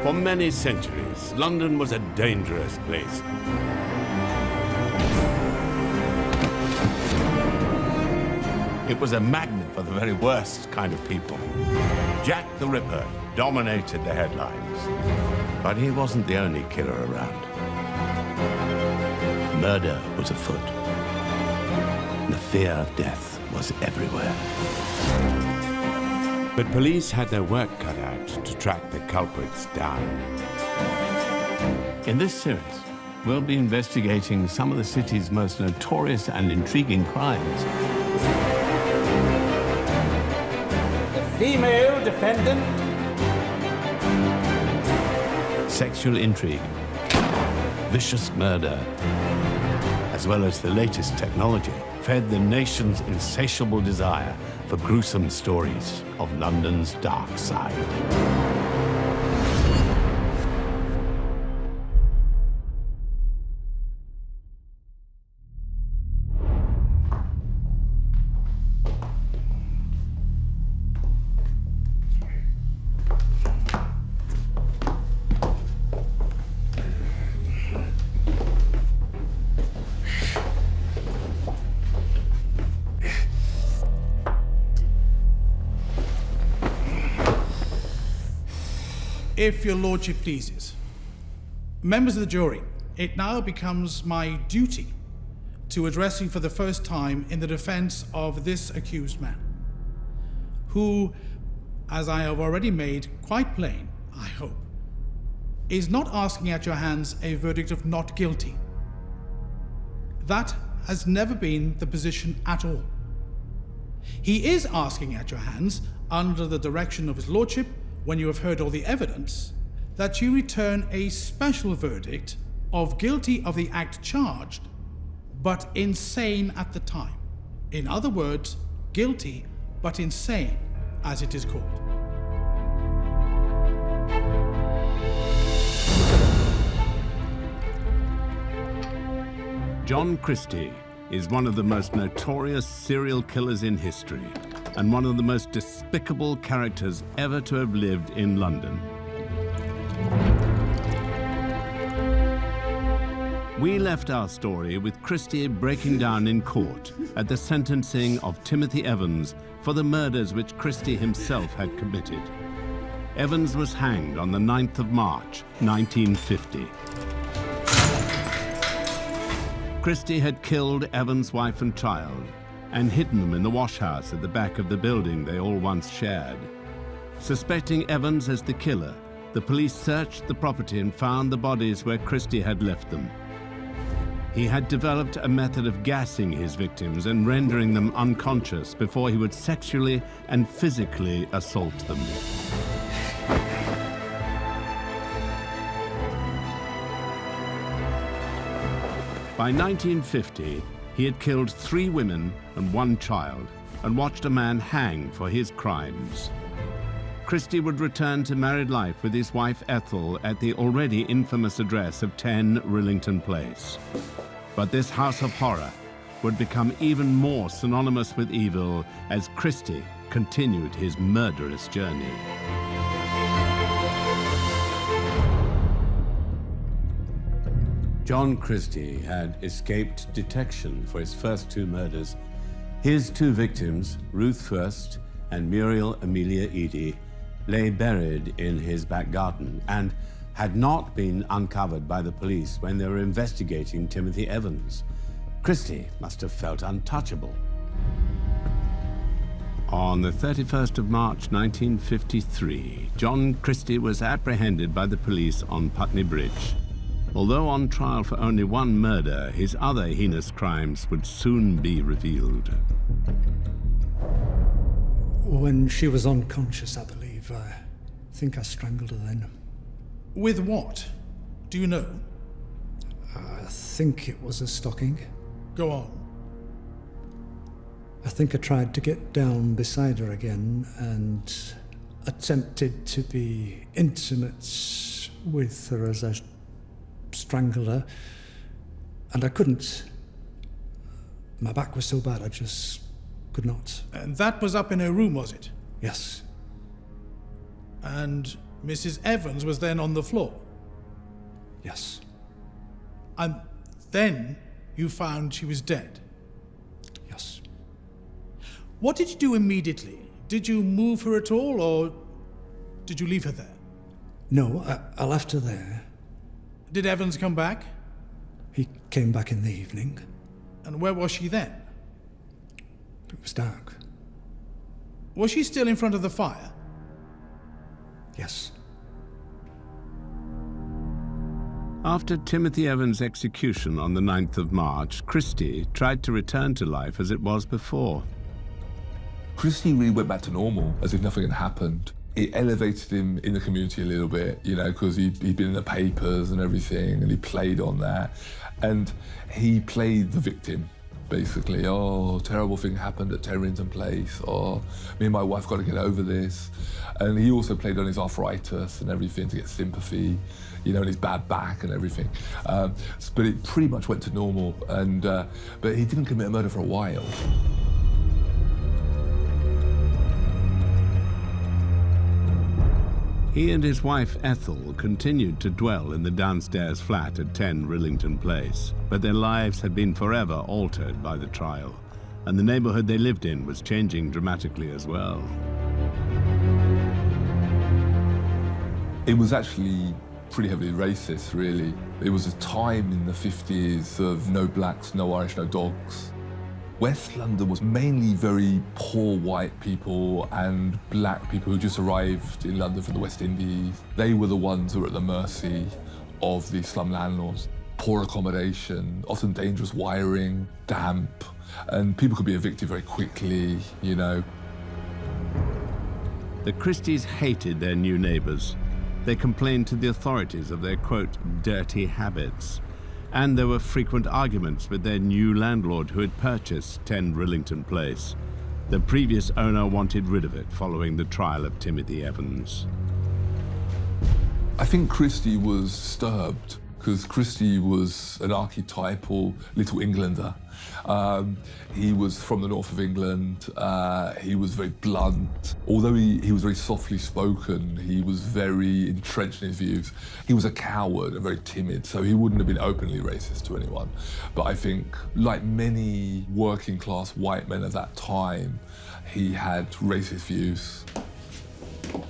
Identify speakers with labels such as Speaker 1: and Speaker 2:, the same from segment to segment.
Speaker 1: For many centuries, London was a dangerous place. It was a magnet for the very worst kind of people. Jack the Ripper dominated the headlines. But he wasn't the only killer around. Murder was afoot. The fear of death was everywhere. But police had their work cut out to track the culprits down. In this series, we'll be investigating some of the city's most notorious and intriguing crimes.
Speaker 2: Female defendant.
Speaker 1: Sexual intrigue, vicious murder, as well as the latest technology, fed the nation's insatiable desire for gruesome stories of London's dark side.
Speaker 3: If your lordship pleases. Members of the jury, it now becomes my duty to address you for the first time in the defense of this accused man, who, as I have already made quite plain, I hope, is not asking at your hands a verdict of not guilty. That has never been the position at all. He is asking at your hands, under the direction of his lordship, when you have heard all the evidence, that you return a special verdict of guilty of the act charged, but insane at the time. In other words, guilty but insane, as it is called.
Speaker 1: John Christie is one of the most notorious serial killers in history, and one of the most despicable characters ever to have lived in London. We left our story with Christie breaking down in court at the sentencing of Timothy Evans for the murders which Christie himself had committed. Evans was hanged on the 9th of March, 1950. Christie had killed Evans' wife and child, and hidden them in the washhouse at the back of the building they all once shared. Suspecting Evans as the killer, the police searched the property and found the bodies where Christie had left them. He had developed a method of gassing his victims and rendering them unconscious before he would sexually and physically assault them. By 1950, he had killed 3 women and 1 child, and watched a man hang for his crimes. Christie would return to married life with his wife Ethel at the already infamous address of 10 Rillington Place. But this house of horror would become even more synonymous with evil as Christie continued his murderous journey. John Christie had escaped detection for his first 2 murders. His 2 victims, Ruth First and Muriel Amelia Eady, lay buried in his back garden and had not been uncovered by the police when they were investigating Timothy Evans. Christie must have felt untouchable. On the 31st of March 1953, John Christie was apprehended by the police on Putney Bridge. Although on trial for only 1 murder, his other heinous crimes would soon be revealed.
Speaker 4: When she was unconscious, I believe. I think I strangled her then.
Speaker 3: With what? Do you know?
Speaker 4: I think it was a stocking.
Speaker 3: Go on.
Speaker 4: I think I tried to get down beside her again and attempted to be intimate with her as I strangled her, and I couldn't. My back was so bad I just could not.
Speaker 3: And that was up in her room, was it?
Speaker 4: Yes.
Speaker 3: And Mrs. Evans was then on the floor.
Speaker 4: Yes.
Speaker 3: And then you found she was dead.
Speaker 4: Yes.
Speaker 3: What did you do immediately? Did you move her at all, or did you leave her there?
Speaker 4: No, I left her there.
Speaker 3: Did Evans come back?
Speaker 4: He came back in the evening.
Speaker 3: And where was she then?
Speaker 4: It was dark.
Speaker 3: Was she still in front of the fire?
Speaker 4: Yes.
Speaker 1: After Timothy Evans' execution on the 9th of March, Christie tried to return to life as it was before.
Speaker 2: Christie really went back to normal, as if nothing had happened. It elevated him in the community a little bit, you know, because he'd been in the papers and everything, and he played on that. And he played the victim, basically. Oh, terrible thing happened at Terrington Place. Oh, me and my wife got to get over this. And he also played on his arthritis and everything to get sympathy, you know, and his bad back and everything. But it pretty much went to normal. And but he didn't commit a murder for a while.
Speaker 1: He and his wife Ethel continued to dwell in the downstairs flat at 10 Rillington Place, but their lives had been forever altered by the trial, and the neighborhood they lived in was changing dramatically as well.
Speaker 2: It was actually pretty heavily racist, really. It was a time in the 50s of no blacks, no Irish, no dogs. West London was mainly very poor white people and black people who just arrived in London from the West Indies. They were the ones who were at the mercy of the slum landlords. Poor accommodation, often dangerous wiring, damp, and people could be evicted very quickly, you know.
Speaker 1: The Christies hated their new neighbors. They complained to the authorities of their, quote, dirty habits. And there were frequent arguments with their new landlord who had purchased 10 Rillington Place. The previous owner wanted rid of it following the trial of Timothy Evans.
Speaker 2: I think Christie was disturbed because Christie was an archetypal Little Englander. He was from the north of England. He was very blunt. Although he was very softly spoken, he was very entrenched in his views. He was a coward and very timid, so he wouldn't have been openly racist to anyone. But I think, like many working class white men at that time, he had racist views.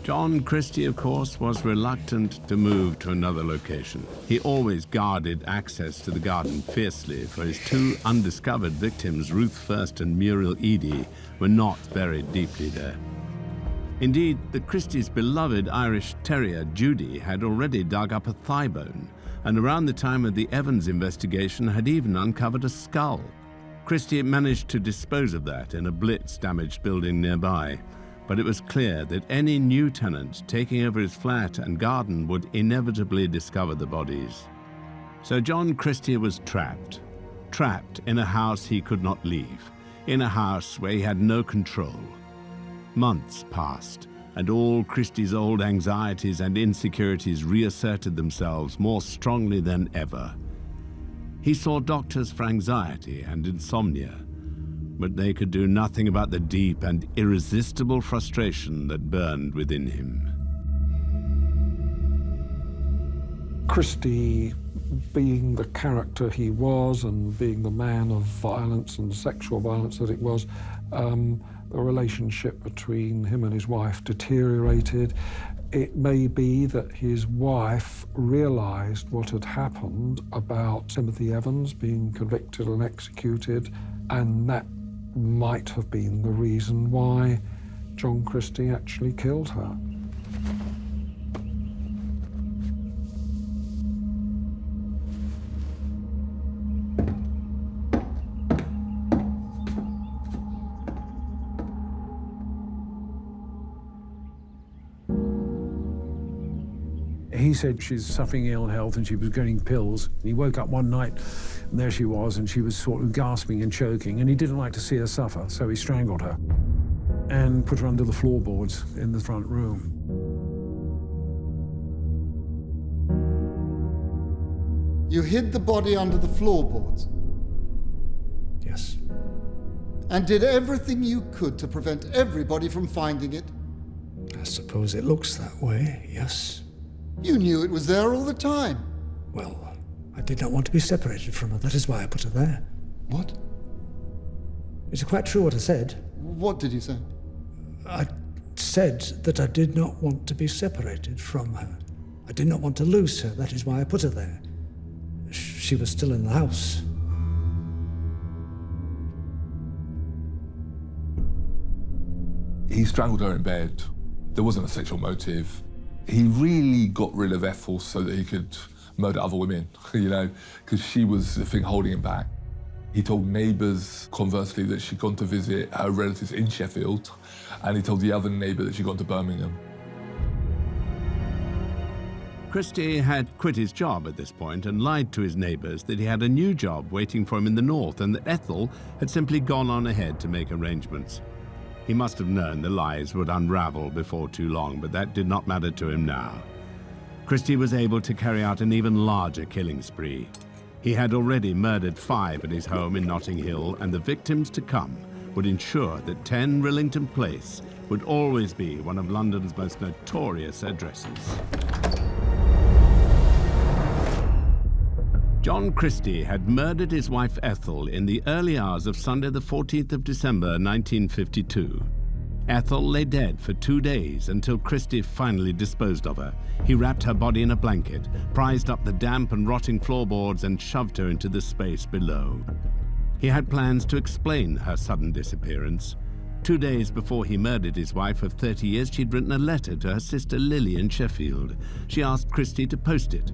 Speaker 1: John Christie, of course, was reluctant to move to another location. He always guarded access to the garden fiercely, for his two undiscovered victims, Ruth First and Muriel Eady, were not buried deeply there. Indeed, the Christies' beloved Irish terrier, Judy, had already dug up a thigh bone, and around the time of the Evans investigation had even uncovered a skull. Christie managed to dispose of that in a blitz-damaged building nearby, but it was clear that any new tenant taking over his flat and garden would inevitably discover the bodies. So John Christie was trapped in a house he could not leave, in a house where he had no control. Months passed, and all Christie's old anxieties and insecurities reasserted themselves more strongly than ever. He saw doctors for anxiety and insomnia, but they could do nothing about the deep and irresistible frustration that burned within him.
Speaker 5: Christie, being the character he was and being the man of violence and sexual violence that it was, the relationship between him and his wife deteriorated. It may be that his wife realised what had happened about Timothy Evans being convicted and executed, and that might have been the reason why John Christie actually killed her.
Speaker 6: He said she's suffering ill health and she was getting pills. He woke up one night and there she was, and she was sort of gasping and choking, and he didn't like to see her suffer, so he strangled her and put her under the floorboards in the front room.
Speaker 7: You hid the body under the floorboards?
Speaker 4: Yes.
Speaker 7: And did everything you could to prevent everybody from finding it?
Speaker 4: I suppose it looks that way, yes.
Speaker 7: You knew it was there all the time.
Speaker 4: Well, I did not want to be separated from her. That is why I put her there.
Speaker 7: What?
Speaker 4: Is it quite true what I said?
Speaker 7: What did you say?
Speaker 4: I said that I did not want to be separated from her. I did not want to lose her. That is why I put her there. She was still in the house.
Speaker 2: He strangled her in bed. There wasn't a sexual motive. He really got rid of Ethel so that he could murder other women, you know, because she was the thing holding him back. He told neighbours, conversely, that she'd gone to visit her relatives in Sheffield, and he told the other neighbour that she'd gone to Birmingham.
Speaker 1: Christie had quit his job at this point and lied to his neighbours that he had a new job waiting for him in the north and that Ethel had simply gone on ahead to make arrangements. He must have known the lies would unravel before too long, but that did not matter to him now. Christie was able to carry out an even larger killing spree. He had already murdered 5 at his home in Notting Hill, and the victims to come would ensure that 10 Rillington Place would always be one of London's most notorious addresses. John Christie had murdered his wife Ethel in the early hours of Sunday the 14th of December 1952. Ethel lay dead for 2 days until Christie finally disposed of her. He wrapped her body in a blanket, prized up the damp and rotting floorboards and shoved her into the space below. He had plans to explain her sudden disappearance. 2 days before he murdered his wife of 30 years, she'd written a letter to her sister Lily in Sheffield. She asked Christie to post it.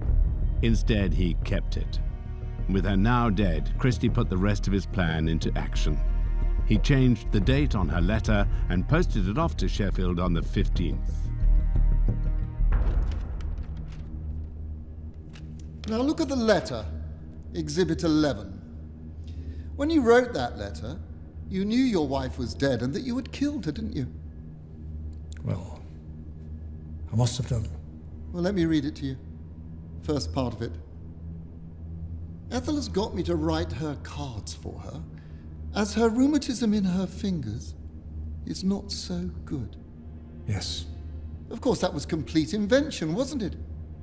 Speaker 1: Instead, he kept it. With her now dead, Christie put the rest of his plan into action. He changed the date on her letter and posted it off to Sheffield on the 15th.
Speaker 7: Now look at the letter, Exhibit 11. When you wrote that letter, you knew your wife was dead and that you had killed her, didn't you?
Speaker 4: Well, I must have done.
Speaker 7: Well, let me read it to you. First part of it. Ethel has got me to write her cards for her, as her rheumatism in her fingers is not so good.
Speaker 4: Yes.
Speaker 7: Of course, that was complete invention, wasn't it?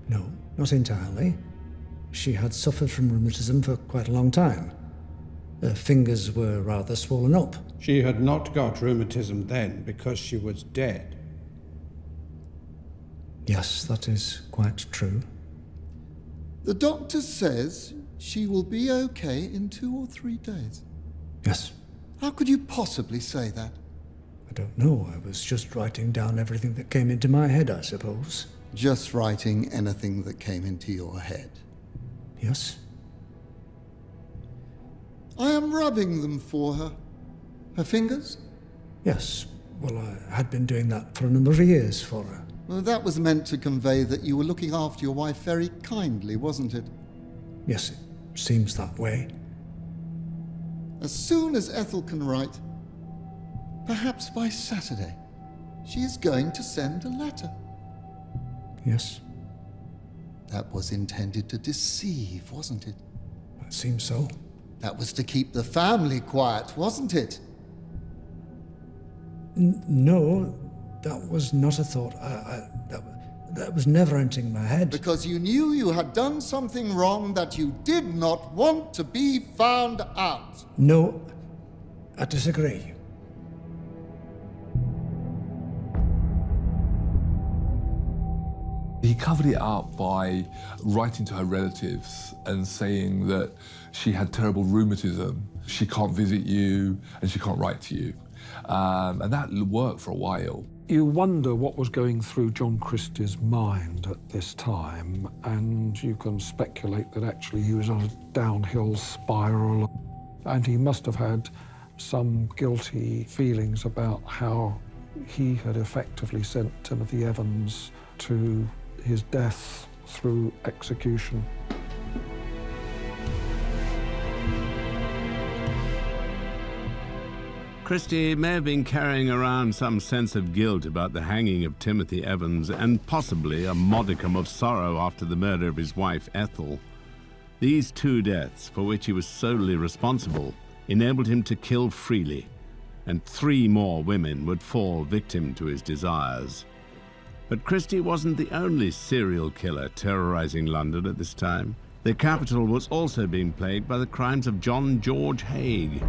Speaker 4: No, not entirely. She had suffered from rheumatism for quite a long time. Her fingers were rather swollen up.
Speaker 8: She had not got rheumatism then because she was dead.
Speaker 4: Yes, that is quite true.
Speaker 7: The doctor says she will be okay in 2 or 3 days.
Speaker 4: Yes.
Speaker 7: How could you possibly say that?
Speaker 4: I don't know. I was just writing down everything that came into my head, I suppose.
Speaker 7: Just writing anything that came into your head.
Speaker 4: Yes.
Speaker 7: I am rubbing them for her. Her fingers?
Speaker 4: Yes. Well, I had been doing that for a number of years for her.
Speaker 7: Well, that was meant to convey that you were looking after your wife very kindly, wasn't it?
Speaker 4: Yes, it seems that way.
Speaker 7: As soon as Ethel can write, perhaps by Saturday, she is going to send a letter.
Speaker 4: Yes,
Speaker 7: That was intended to deceive, wasn't it?
Speaker 4: it seems so.
Speaker 7: That was to keep the family quiet, wasn't it?
Speaker 4: No, that was not a thought. That was never entering my head.
Speaker 7: Because you knew you had done something wrong that you did not want to be found out.
Speaker 4: No, I disagree.
Speaker 2: He covered it up by writing to her relatives and saying that she had terrible rheumatism, she can't visit you, and she can't write to you. And that worked for a while.
Speaker 5: You wonder what was going through John Christie's mind at this time, and you can speculate that actually he was on a downhill spiral, and he must have had some guilty feelings about how he had effectively sent Timothy Evans to his death through execution.
Speaker 1: Christie may have been carrying around some sense of guilt about the hanging of Timothy Evans and possibly a modicum of sorrow after the murder of his wife, Ethel. These 2 deaths, for which he was solely responsible, enabled him to kill freely, and 3 more women would fall victim to his desires. But Christie wasn't the only serial killer terrorizing London at this time. The capital was also being plagued by the crimes of John George Haigh,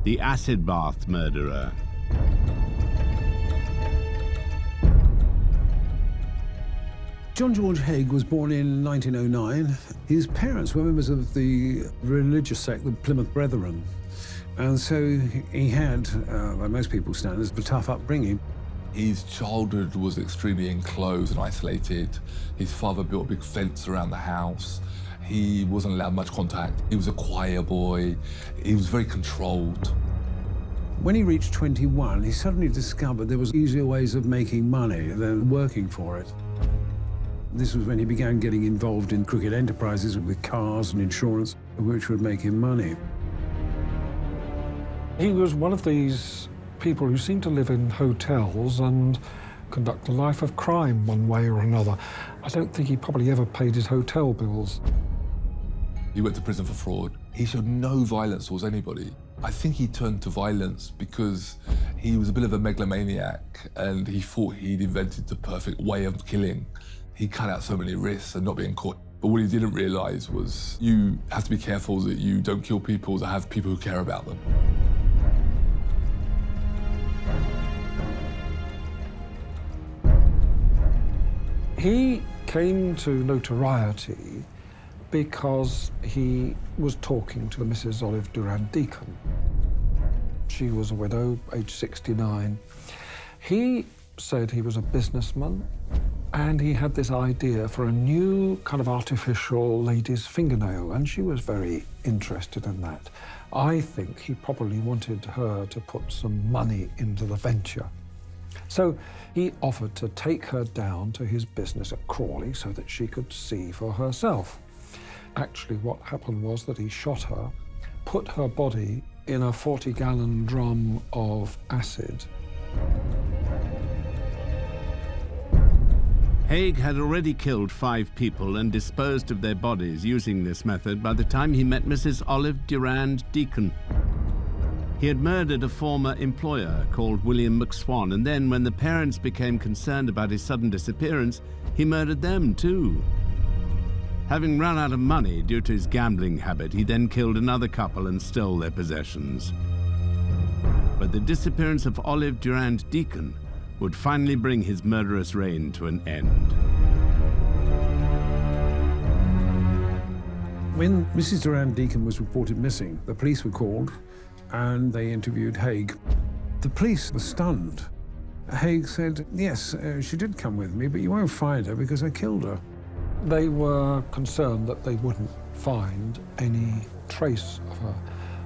Speaker 1: the acid bath murderer.
Speaker 6: John George Haigh was born in 1909. His parents were members of the religious sect, the Plymouth Brethren. And so he had, by most people's standards, a tough upbringing.
Speaker 2: His childhood was extremely enclosed and isolated. His father built a big fence around the house. He wasn't allowed much contact. He was a choir boy. He was very controlled.
Speaker 6: When he reached 21, he suddenly discovered there was easier ways of making money than working for it. This was when he began getting involved in crooked enterprises with cars and insurance, which would make him money.
Speaker 5: He was one of these people who seemed to live in hotels and conduct a life of crime one way or another. I don't think he probably ever paid his hotel bills.
Speaker 2: He went to prison for fraud. He showed no violence towards anybody. I think he turned to violence because he was a bit of a megalomaniac and he thought he'd invented the perfect way of killing. He cut out so many risks and not being caught. But what he didn't realize was you have to be careful that you don't kill people that have people who care about them.
Speaker 5: He came to notoriety because he was talking to Mrs. Olive Durand Deacon. She was a widow, aged 69. He said he was a businessman, and he had this idea for a new kind of artificial lady's fingernail, and she was very interested in that. I think he probably wanted her to put some money into the venture. So he offered to take her down to his business at Crawley so that she could see for herself. Actually, what happened was that he shot her, put her body in a 40-gallon drum of acid.
Speaker 1: Haigh had already killed 5 people and disposed of their bodies using this method by the time he met Mrs. Olive Durand Deacon. He had murdered a former employer called William McSwan, and then when the parents became concerned about his sudden disappearance, he murdered them too. Having run out of money due to his gambling habit, he then killed another couple and stole their possessions. But the disappearance of Olive Durand Deacon would finally bring his murderous reign to an end.
Speaker 6: When Mrs. Durand Deacon was reported missing, the police were called and they interviewed Haigh. The police were stunned. Haigh said, yes, she did come with me, but you won't find her because I killed her.
Speaker 5: They were concerned that they wouldn't find any trace of her.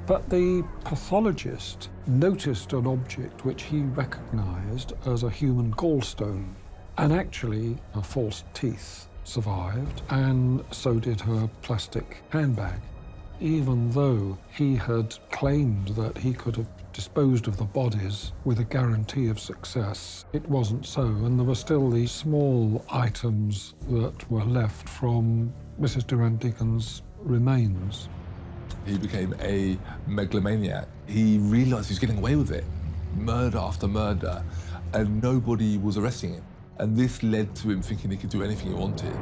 Speaker 5: But the pathologist noticed an object which he recognized as a human gallstone. And actually, her false teeth survived, and so did her plastic handbag. Even though he had claimed that he could have disposed of the bodies with a guarantee of success, it wasn't so, and there were still these small items that were left from Mrs. Durand Deacon's remains.
Speaker 2: He became a megalomaniac. He realized he was getting away with it, murder after murder, and nobody was arresting him. And this led to him thinking he could do anything he wanted.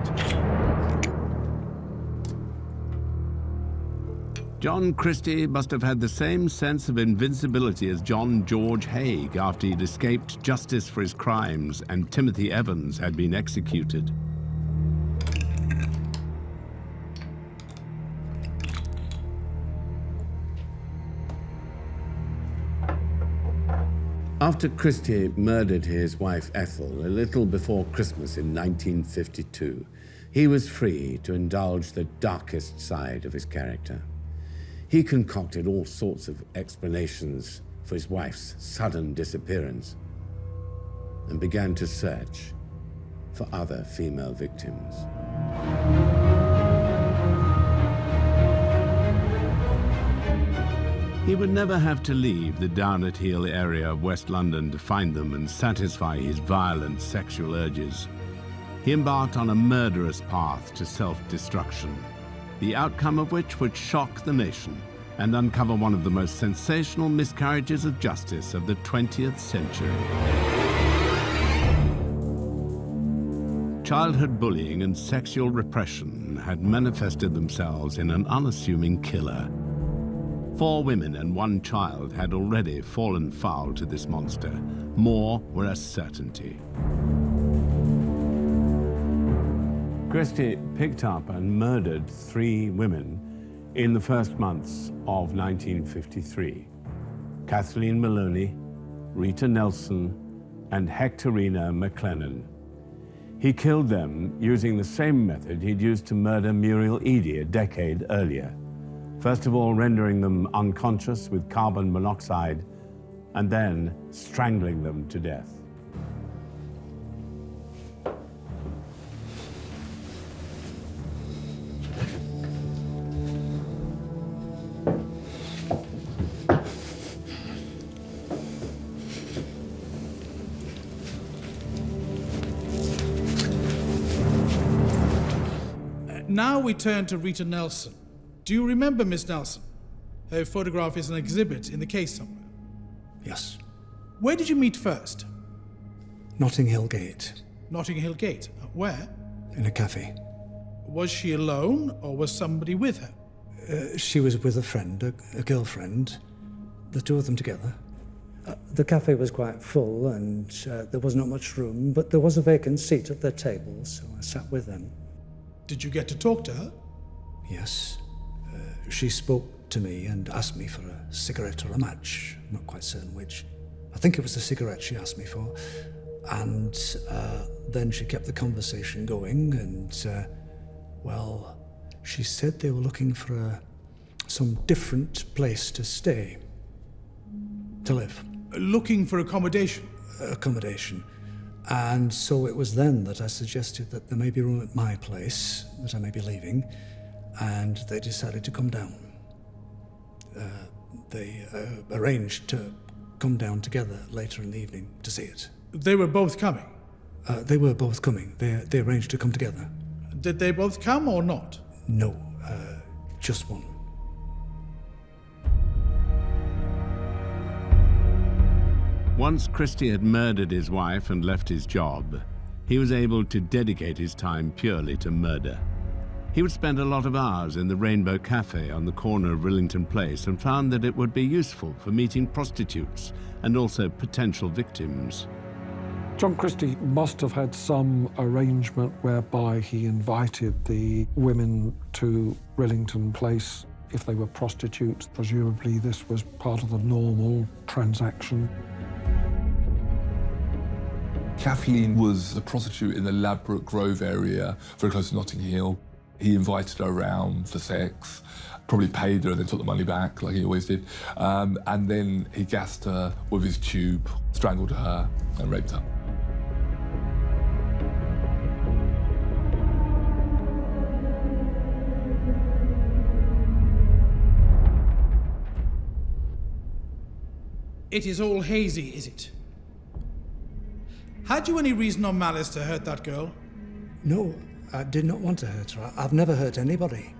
Speaker 1: John Christie must have had the same sense of invincibility as John George Haigh after he'd escaped justice for his crimes and Timothy Evans had been executed. After Christie murdered his wife Ethel a little before Christmas in 1952, he was free to indulge the darkest side of his character. He concocted all sorts of explanations for his wife's sudden disappearance and began to search for other female victims. He would never have to leave the down-at-heel area of West London to find them and satisfy his violent sexual urges. He embarked on a murderous path to self-destruction, the outcome of which would shock the nation and uncover one of the most sensational miscarriages of justice of the 20th century. Childhood bullying and sexual repression had manifested themselves in an unassuming killer. 4 women and 1 child had already fallen foul to this monster. More were a certainty. Christie picked up and murdered 3 women in the first months of 1953. Kathleen Maloney, Rita Nelson, and Hectorina McLennan. He killed them using the same method he'd used to murder Muriel Eady a decade earlier. First of all, rendering them unconscious with carbon monoxide, and then strangling them to death.
Speaker 3: Now we turn to Rita Nelson. Do you remember Miss Nelson? Her photograph is an exhibit in the case somewhere.
Speaker 4: Yes.
Speaker 3: Where did you meet first?
Speaker 4: Notting Hill Gate.
Speaker 3: Notting Hill Gate. Where?
Speaker 4: In a cafe.
Speaker 3: Was she alone, or was somebody with her?
Speaker 4: She was with a friend, a girlfriend. The 2 of them together. The cafe was quite full, and there was not much room, but there was a vacant seat at their table, so I sat with them.
Speaker 3: Did you get to talk to her?
Speaker 4: Yes. She spoke to me and asked me for a cigarette or a match. I'm not quite certain which. I think it was a cigarette she asked me for. And then she kept the conversation going, and, well, she said they were looking for some different place to stay, to live.
Speaker 3: Looking for accommodation?
Speaker 4: Accommodation. And so it was then that I suggested that there may be room at my place, that I may be leaving, and they decided to come down. They arranged to come down together later in the evening to see it.
Speaker 3: They were both coming?
Speaker 4: They were both coming. They arranged to come together.
Speaker 3: Did they both come or not?
Speaker 4: No, just one.
Speaker 1: Once Christie had murdered his wife and left his job, he was able to dedicate his time purely to murder. He would spend a lot of hours in the Rainbow Cafe on the corner of Rillington Place and found that it would be useful for meeting prostitutes and also potential victims.
Speaker 5: John Christie must have had some arrangement whereby he invited the women to Rillington Place if they were prostitutes. Presumably this was part of the normal transaction.
Speaker 2: Kathleen was a prostitute in the Ladbroke Grove area, very close to Notting Hill. He invited her around for sex, probably paid her and then took the money back, like he always did. And then he gassed her with his tube, strangled her and raped her.
Speaker 3: It is all hazy, is it? Had you any reason or malice to hurt that girl?
Speaker 4: No, I did not want to hurt her. I've never hurt anybody.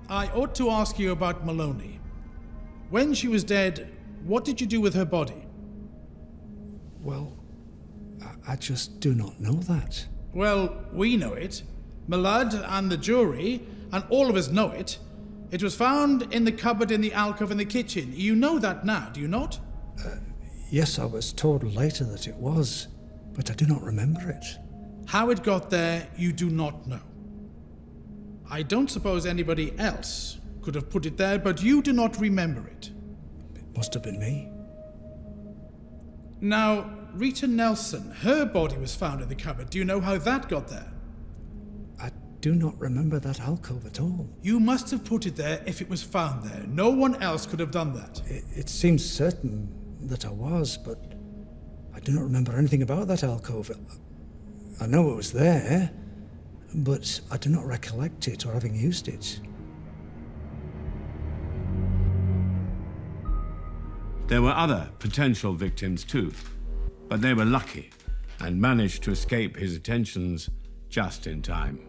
Speaker 3: I ought to ask you about Maloney. When she was dead, what did you do with her body?
Speaker 4: Well, I just do not know that.
Speaker 3: Well, we know it. Millard and the jury, and all of us know it. It was found in the cupboard in the alcove in the kitchen. You know that now, do you not?
Speaker 4: Yes, I was told later that it was, but I do not remember it.
Speaker 3: How it got there, you do not know. I don't suppose anybody else could have put it there, but you do not remember it.
Speaker 4: It must have been me.
Speaker 3: Now, Rita Nelson, her body was found in the cupboard. Do you know how that got there?
Speaker 4: I do not remember that alcove at all.
Speaker 3: You must have put it there if it was found there. No one else could have done that.
Speaker 4: It seems certain that I was, but I do not remember anything about that alcove. I know it was there, but I do not recollect it or having used it.
Speaker 1: There were other potential victims too, but they were lucky and managed to escape his attentions just in time.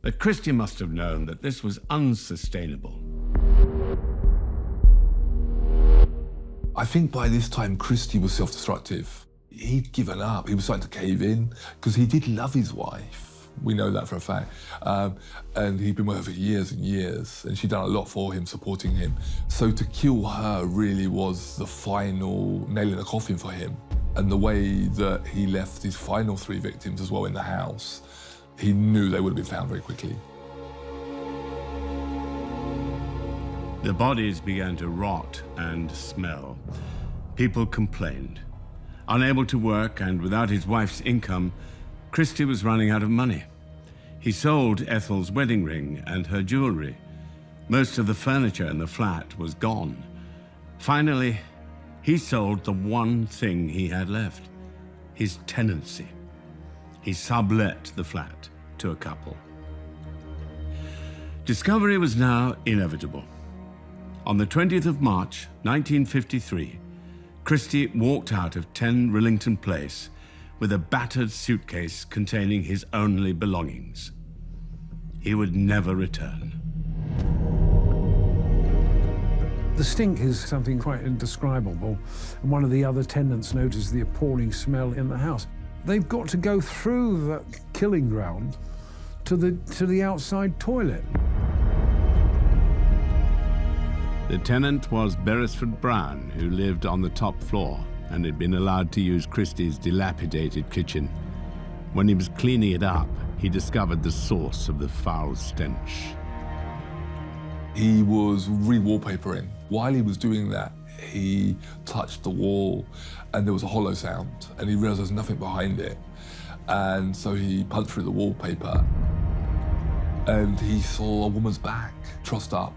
Speaker 1: But Christie must have known that this was unsustainable.
Speaker 2: I think by this time Christie was self-destructive. he'd given up. He was starting to cave in because he did love his wife. We know that for a fact. And he'd been with her for years and years, and she'd done a lot for him, supporting him. So to kill her really was the final nail in the coffin for him. And the way that he left his final 3 victims as well in the house, he knew they would have been found very quickly.
Speaker 1: The bodies began to rot and smell. People complained. Unable to work and without his wife's income, Christie was running out of money. He sold Ethel's wedding ring and her jewelry. Most of the furniture in the flat was gone. Finally, he sold the one thing he had left, his tenancy. He sublet the flat to a couple. Discovery was now inevitable. On the 20th of March, 1953, Christie walked out of 10 Rillington Place with a battered suitcase containing his only belongings. He would never return.
Speaker 6: The stink is something quite indescribable. And one of the other tenants noticed the appalling smell in the house. They've got to go through the killing ground to the outside toilet.
Speaker 1: The tenant was Beresford Brown, who lived on the top floor and had been allowed to use Christie's dilapidated kitchen. When he was cleaning it up, he discovered the source of the foul stench.
Speaker 2: He was re-wallpapering. While he was doing that, he touched the wall and there was a hollow sound, and he realized there's nothing behind it. And so he punched through the wallpaper and he saw a woman's back trussed up,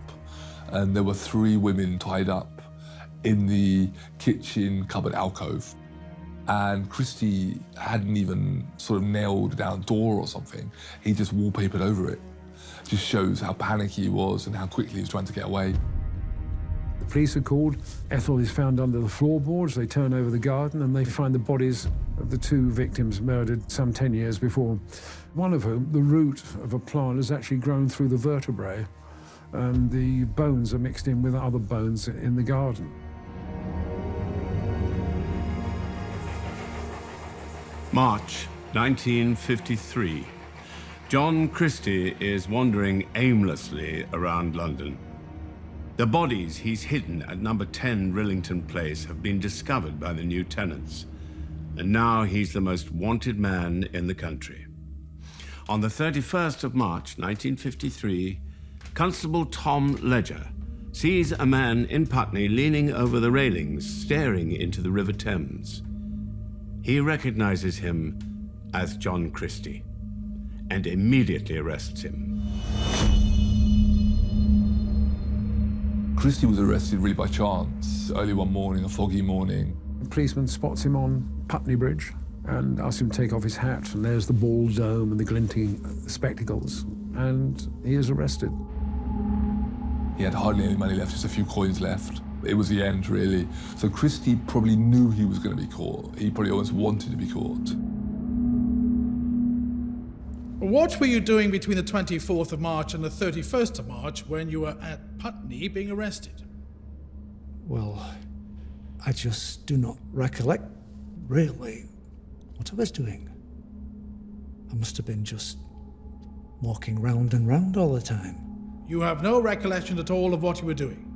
Speaker 2: and there were 3 women tied up in the kitchen cupboard alcove. And Christie hadn't even sort of nailed down a door or something. He just wallpapered over it. Just shows how panicky he was and how quickly he was trying to get away.
Speaker 6: The police are called. Ethel is found under the floorboards. They turn over the garden and they find the bodies of the 2 victims murdered some 10 years before. One of whom, the root of a plant, has actually grown through the vertebrae, and the bones are mixed in with other bones in the garden.
Speaker 1: March 1953. John Christie is wandering aimlessly around London. The bodies he's hidden at number 10 Rillington Place have been discovered by the new tenants, and now he's the most wanted man in the country. On the 31st of March 1953, Constable Tom Ledger sees a man in Putney leaning over the railings, staring into the River Thames. He recognizes him as John Christie and immediately arrests him.
Speaker 2: Christie was arrested really by chance, early one morning, a foggy morning.
Speaker 6: The policeman spots him on Putney Bridge and asks him to take off his hat, and there's the bald dome and the glinting spectacles, and he is arrested.
Speaker 2: He had hardly any money left, just a few coins left. It was the end, really. So Christie probably knew he was going to be caught. He probably always wanted to be caught.
Speaker 3: What were you doing between the 24th of March and the 31st of March when you were at Putney being arrested?
Speaker 4: Well, I just do not recollect, really, what I was doing. I must have been just walking round and round all the time.
Speaker 3: You have no recollection at all of what you were doing?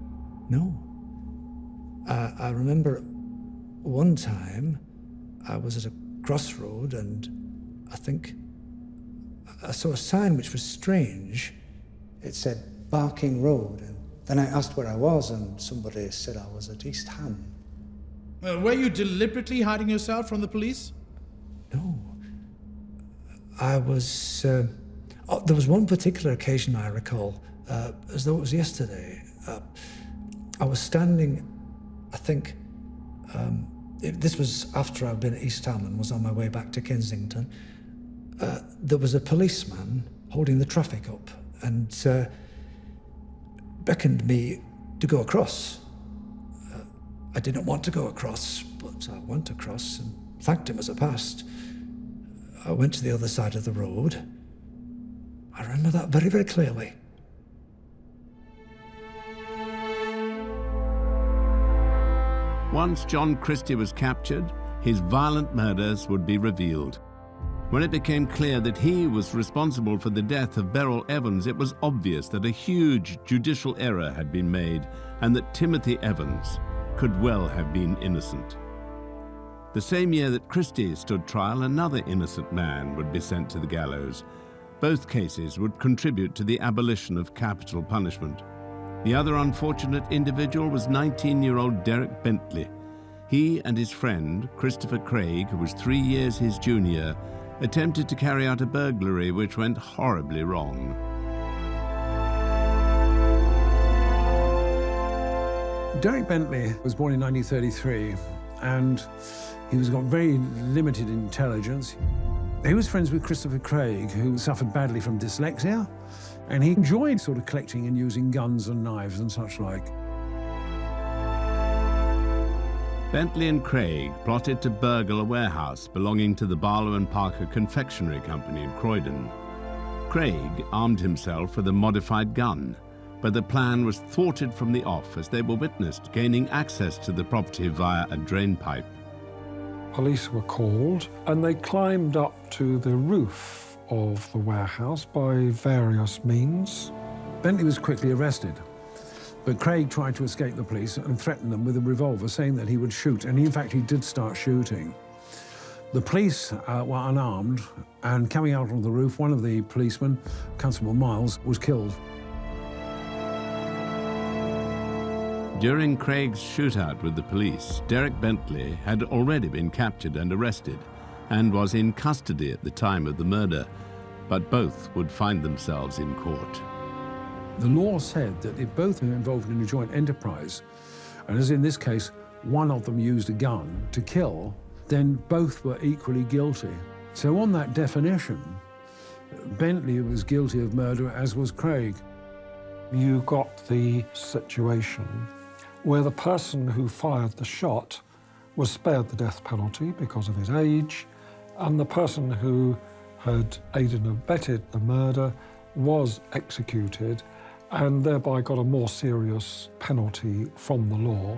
Speaker 4: No. I remember one time I was at a crossroad and I think I saw a sign which was strange. It said Barking Road, and then I asked where I was and somebody said I was at East Ham.
Speaker 3: Were you deliberately hiding yourself from the police?
Speaker 4: No. I was... there was one particular occasion I recall, as though it was yesterday. I was standing, I think, this was after I'd been at East Ham and was on my way back to Kensington. There was a policeman holding the traffic up and beckoned me to go across. I didn't want to go across, but I went across and thanked him as I passed. I went to the other side of the road. I remember that very, very clearly.
Speaker 1: Once John Christie was captured, his violent murders would be revealed. When it became clear that he was responsible for the death of Beryl Evans, it was obvious that a huge judicial error had been made and that Timothy Evans could well have been innocent. The same year that Christie stood trial, another innocent man would be sent to the gallows. Both cases would contribute to the abolition of capital punishment. The other unfortunate individual was 19-year-old Derek Bentley. He and his friend, Christopher Craig, who was 3 years his junior, attempted to carry out a burglary which went horribly wrong.
Speaker 6: Derek Bentley was born in 1933, and he got very limited intelligence. He was friends with Christopher Craig, who suffered badly from dyslexia, and he enjoyed sort of collecting and using guns and knives and such like.
Speaker 1: Bentley and Craig plotted to burgle a warehouse belonging to the Barlow and Parker Confectionery Company in Croydon. Craig armed himself with a modified gun, but the plan was thwarted from the off as they were witnessed gaining access to the property via a drain pipe.
Speaker 5: Police were called and they climbed up to the roof of the warehouse by various means.
Speaker 6: Bentley was quickly arrested, but Craig tried to escape the police and threatened them with a revolver, saying that he would shoot, and in fact he did start shooting. The police were unarmed, and coming out on the roof, one of the policemen, Constable Miles, was killed.
Speaker 1: During Craig's shootout with the police, Derek Bentley had already been captured and arrested and was in custody at the time of the murder, but both would find themselves in court.
Speaker 6: The law said that if both were involved in a joint enterprise, and as in this case, one of them used a gun to kill, then both were equally guilty. So on that definition, Bentley was guilty of murder, as was Craig.
Speaker 5: You got the situation where the person who fired the shot was spared the death penalty because of his age, and the person who had aided and abetted the murder was executed and thereby got a more serious penalty from the law.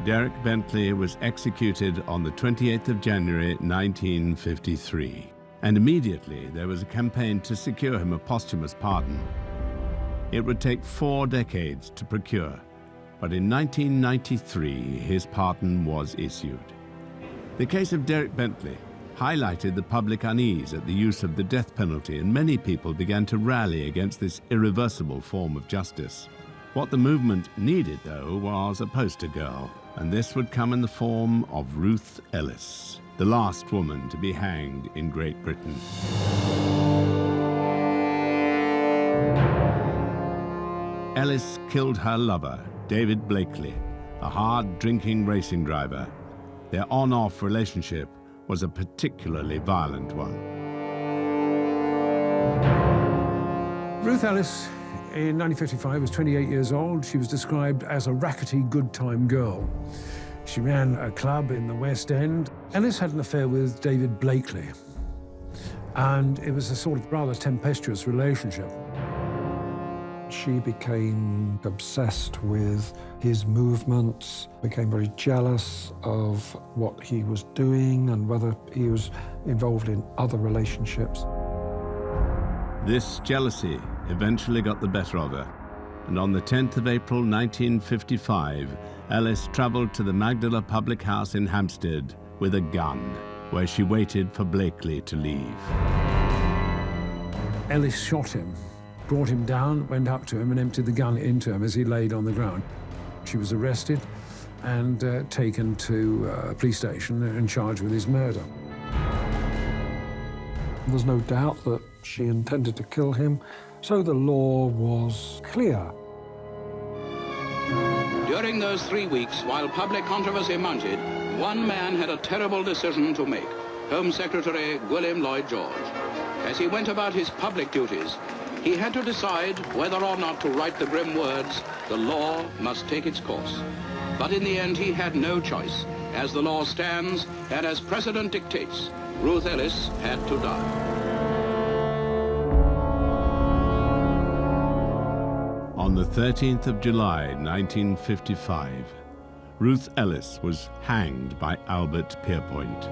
Speaker 1: Derek Bentley was executed on the 28th of January 1953, and immediately there was a campaign to secure him a posthumous pardon. It would take 4 decades to procure, but in 1993 his pardon was issued. The case of Derek Bentley highlighted the public unease at the use of the death penalty, and many people began to rally against this irreversible form of justice. What the movement needed, though, was a poster girl, and this would come in the form of Ruth Ellis, the last woman to be hanged in Great Britain. Ellis killed her lover, David Blakely, a hard-drinking racing driver. Their on-off relationship was a particularly violent one.
Speaker 6: Ruth Ellis, in 1955, was 28 years old. She was described as a rackety, good-time girl. She ran a club in the West End. Ellis had an affair with David Blakely, and it was a sort of rather tempestuous relationship.
Speaker 5: She became obsessed with his movements, became very jealous of what he was doing and whether he was involved in other relationships.
Speaker 1: This jealousy eventually got the better of her, and on the 10th of April 1955, Ellis travelled to the Magdala public house in Hampstead with a gun, where she waited for Blakely to leave.
Speaker 6: Ellis shot him, brought him down, went up to him and emptied the gun into him as he laid on the ground. She was arrested and taken to a police station and charged with his murder.
Speaker 5: There's no doubt that she intended to kill him, so the law was clear.
Speaker 9: During those 3 weeks, while public controversy mounted, one man had a terrible decision to make, Home Secretary William Lloyd George. As he went about his public duties, he had to decide whether or not to write the grim words, "The law must take its course." But in the end, he had no choice. As the law stands, and as precedent dictates, Ruth Ellis had to die.
Speaker 1: On the 13th of July, 1955, Ruth Ellis was hanged by Albert Pierpoint.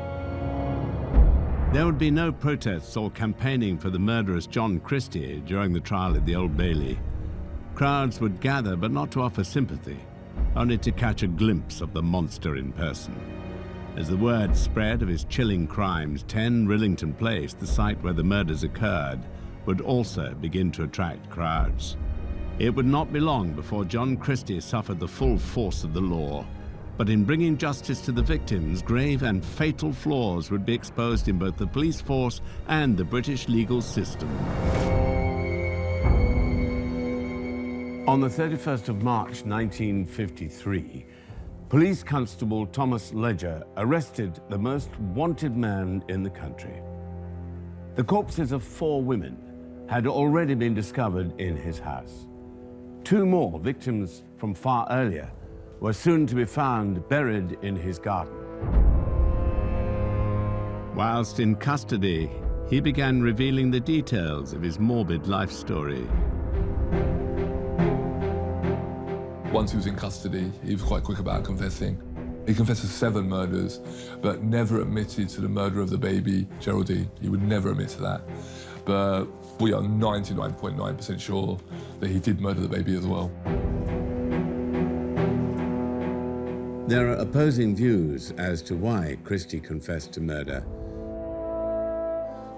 Speaker 1: There would be no protests or campaigning for the murderous John Christie during the trial at the Old Bailey. Crowds would gather, but not to offer sympathy, only to catch a glimpse of the monster in person. As the word spread of his chilling crimes, 10 Rillington Place, the site where the murders occurred, would also begin to attract crowds. It would not be long before John Christie suffered the full force of the law. But in bringing justice to the victims, grave and fatal flaws would be exposed in both the police force and the British legal system. On the 31st of March 1953, Police Constable Thomas Ledger arrested the most wanted man in the country. The corpses of 4 women had already been discovered in his house. 2 more victims from far earlier were soon to be found buried in his garden. Whilst in custody, he began revealing the details of his morbid life story.
Speaker 2: Once he was in custody, he was quite quick about confessing. He confessed to 7 murders, but never admitted to the murder of the baby, Geraldine. He would never admit to that. But we are 99.9% sure that he did murder the baby as well.
Speaker 1: There are opposing views as to why Christie confessed to murder.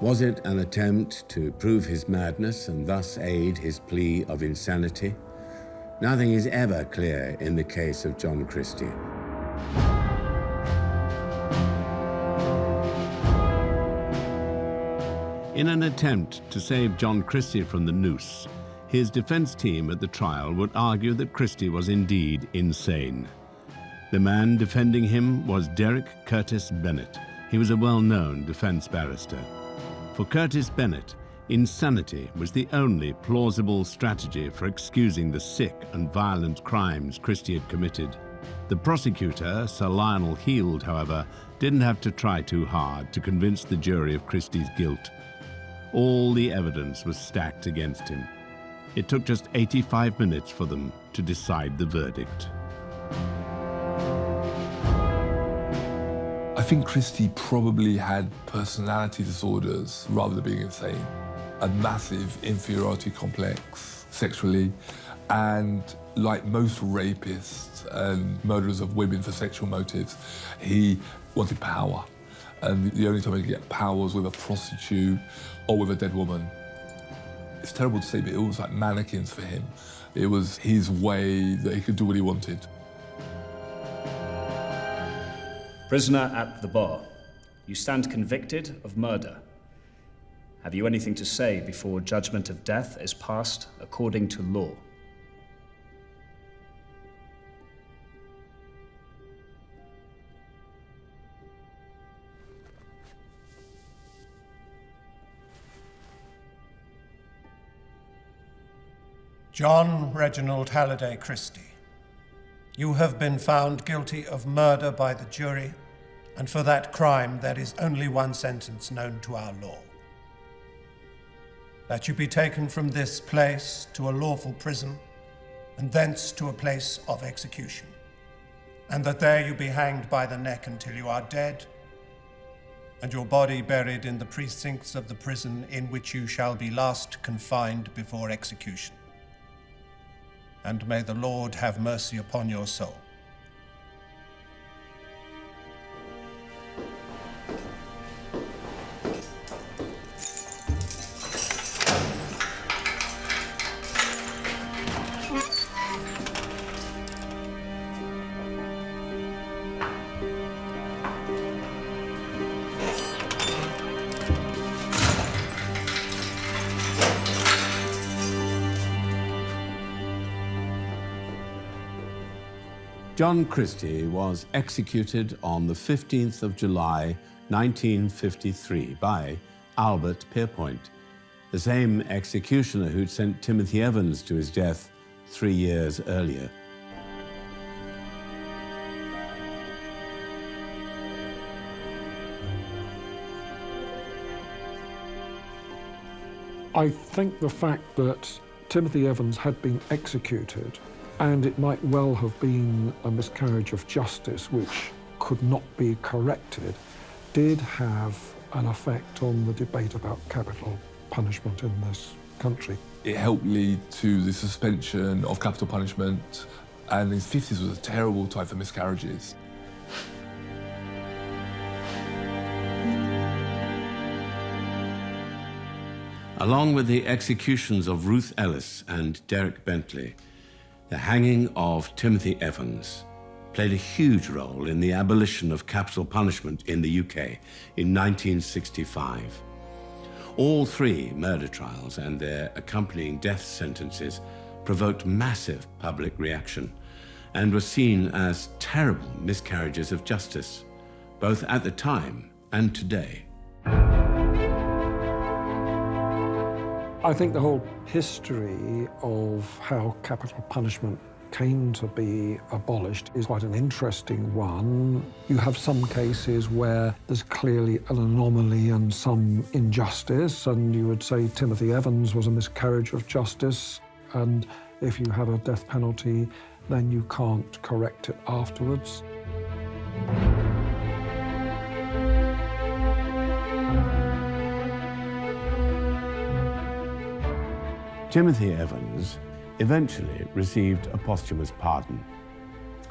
Speaker 1: Was it an attempt to prove his madness and thus aid his plea of insanity? Nothing is ever clear in the case of John Christie. In an attempt to save John Christie from the noose, his defense team at the trial would argue that Christie was indeed insane. The man defending him was Derek Curtis Bennett. He was a well-known defense barrister. For Curtis Bennett, insanity was the only plausible strategy for excusing the sick and violent crimes Christie had committed. The prosecutor, Sir Lionel Heald, however, didn't have to try too hard to convince the jury of Christie's guilt. All the evidence was stacked against him. It took just 85 minutes for them to decide the verdict.
Speaker 2: I think Christie probably had personality disorders rather than being insane. A massive inferiority complex sexually, and like most rapists and murderers of women for sexual motives, he wanted power. And the only time he could get power was with a prostitute or with a dead woman. It's terrible to say, but it was like mannequins for him. It was his way that he could do what he wanted.
Speaker 10: Prisoner at the bar, you stand convicted of murder. Have you anything to say before judgment of death is passed according to law?
Speaker 8: John Reginald Halliday Christie, you have been found guilty of murder by the jury, and for that crime there is only one sentence known to our law. That you be taken from this place to a lawful prison, and thence to a place of execution, and that there you be hanged by the neck until you are dead, and your body buried in the precincts of the prison in which you shall be last confined before execution. And may the Lord have mercy upon your soul.
Speaker 1: John Christie was executed on the 15th of July, 1953 by Albert Pierpoint, the same executioner who'd sent Timothy Evans to his death 3 years earlier.
Speaker 5: I think the fact that Timothy Evans had been executed And it might well have been a miscarriage of justice which could not be corrected, did have an effect on the debate about capital punishment in this country.
Speaker 2: It helped lead to the suspension of capital punishment, and the 50s was a terrible time for miscarriages.
Speaker 1: Along with the executions of Ruth Ellis and Derek Bentley, the hanging of Timothy Evans played a huge role in the abolition of capital punishment in the UK in 1965. All three murder trials and their accompanying death sentences provoked massive public reaction and were seen as terrible miscarriages of justice, both at the time and today.
Speaker 5: I think the whole history of how capital punishment came to be abolished is quite an interesting one. You have some cases where there's clearly an anomaly and some injustice, and you would say Timothy Evans was a miscarriage of justice, and if you have a death penalty, then you can't correct it afterwards.
Speaker 1: Timothy Evans eventually received a posthumous pardon,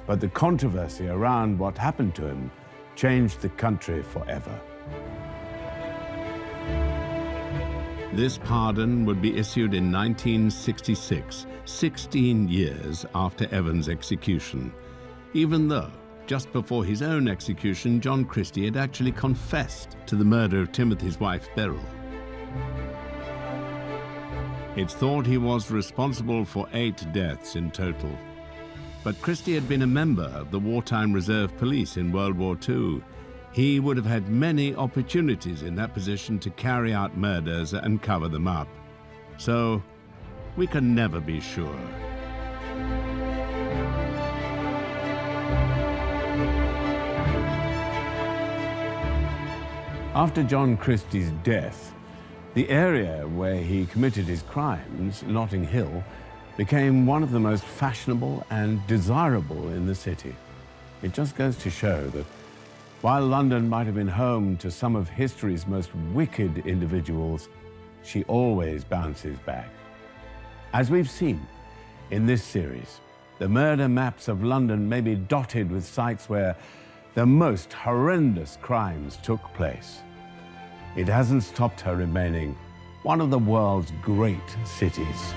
Speaker 1: but the controversy around what happened to him changed the country forever. This pardon would be issued in 1966, 16 years after Evans' execution, even though just before his own execution, John Christie had actually confessed to the murder of Timothy's wife, Beryl. It's thought he was responsible for 8 deaths in total. But Christie had been a member of the Wartime Reserve Police in World War II. He would have had many opportunities in that position to carry out murders and cover them up. So, we can never be sure. After John Christie's death, the area where he committed his crimes, Notting Hill, became one of the most fashionable and desirable in the city. It just goes to show that while London might have been home to some of history's most wicked individuals, she always bounces back. As we've seen in this series, the murder maps of London may be dotted with sites where the most horrendous crimes took place. It hasn't stopped her remaining one of the world's great cities.